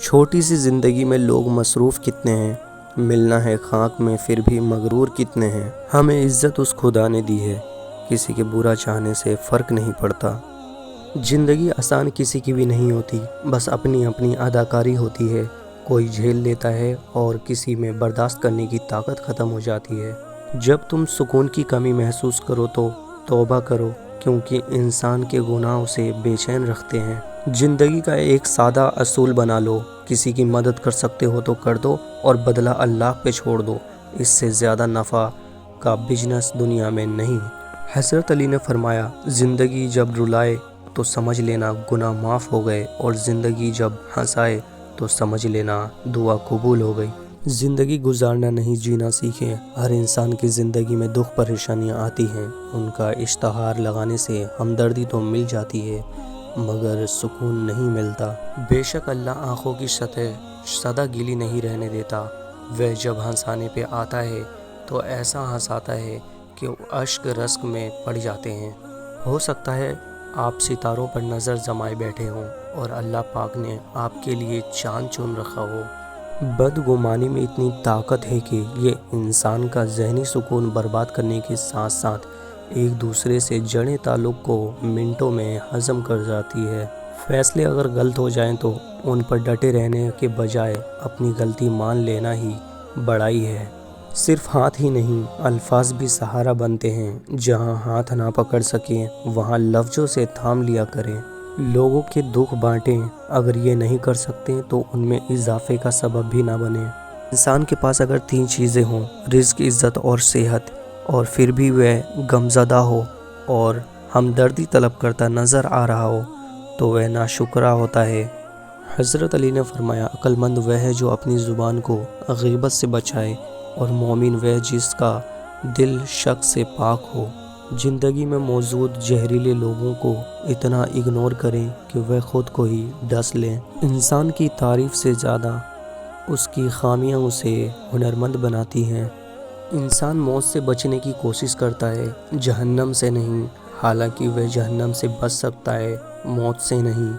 چھوٹی سی زندگی میں لوگ مصروف کتنے ہیں، ملنا ہے خاک میں پھر بھی مغرور کتنے ہیں۔ ہمیں عزت اس خدا نے دی ہے، کسی کے برا چاہنے سے فرق نہیں پڑتا۔ زندگی آسان کسی کی بھی نہیں ہوتی، بس اپنی اپنی اداکاری ہوتی ہے۔ کوئی جھیل لیتا ہے اور کسی میں برداشت کرنے کی طاقت ختم ہو جاتی ہے۔ جب تم سکون کی کمی محسوس کرو تو توبہ کرو، کیونکہ انسان کے گناہ اسے بے چین رکھتے ہیں۔ زندگی کا ایک سادہ اصول بنا لو، کسی کی مدد کر سکتے ہو تو کر دو اور بدلہ اللہ پہ چھوڑ دو۔ اس سے زیادہ نفع کا بزنس دنیا میں نہیں۔ حضرت علی نے فرمایا، زندگی جب رلائے تو سمجھ لینا گناہ معاف ہو گئے، اور زندگی جب ہنسائے تو سمجھ لینا دعا قبول ہو گئی۔ زندگی گزارنا نہیں، جینا سیکھیں۔ ہر انسان کی زندگی میں دکھ پریشانیاں آتی ہیں، ان کا اشتہار لگانے سے ہمدردی تو مل جاتی ہے مگر سکون نہیں ملتا۔ بے شک اللہ آنکھوں کی سطح سدا گیلی نہیں رہنے دیتا، وہ جب ہنسانے پہ آتا ہے تو ایسا ہنساتا ہے کہ اشک رشک میں پڑ جاتے ہیں۔ ہو سکتا ہے آپ ستاروں پر نظر جمائے بیٹھے ہوں اور اللہ پاک نے آپ کے لیے چاند چن رکھا ہو۔ بدگمانی میں اتنی طاقت ہے کہ یہ انسان کا ذہنی سکون برباد کرنے کے ساتھ ساتھ ایک دوسرے سے جڑے تعلق کو منٹوں میں ہضم کر جاتی ہے۔ فیصلے اگر غلط ہو جائیں تو ان پر ڈٹے رہنے کے بجائے اپنی غلطی مان لینا ہی بڑائی ہے۔ صرف ہاتھ ہی نہیں، الفاظ بھی سہارا بنتے ہیں۔ جہاں ہاتھ نہ پکڑ سکیں وہاں لفظوں سے تھام لیا کریں۔ لوگوں کے دکھ بانٹیں، اگر یہ نہیں کر سکتے تو ان میں اضافے کا سبب بھی نہ بنیں۔ انسان کے پاس اگر 3 چیزیں ہوں، رزق، عزت اور صحت، اور پھر بھی وہ غمزدہ ہو اور ہمدردی طلب کرتا نظر آ رہا ہو تو وہ ناشکرا ہوتا ہے۔ حضرت علی نے فرمایا، عقل مند وہ ہے جو اپنی زبان کو غیبت سے بچائے، اور مومن وہ جس کا دل شک سے پاک ہو۔ زندگی میں موجود زہریلے لوگوں کو اتنا اگنور کریں کہ وہ خود کو ہی ڈس لیں۔ انسان کی تعریف سے زیادہ اس کی خامیاں اسے ہنرمند بناتی ہیں۔ انسان موت سے بچنے کی کوشش کرتا ہے، جہنم سے نہیں، حالانکہ وہ جہنم سے بچ سکتا ہے، موت سے نہیں۔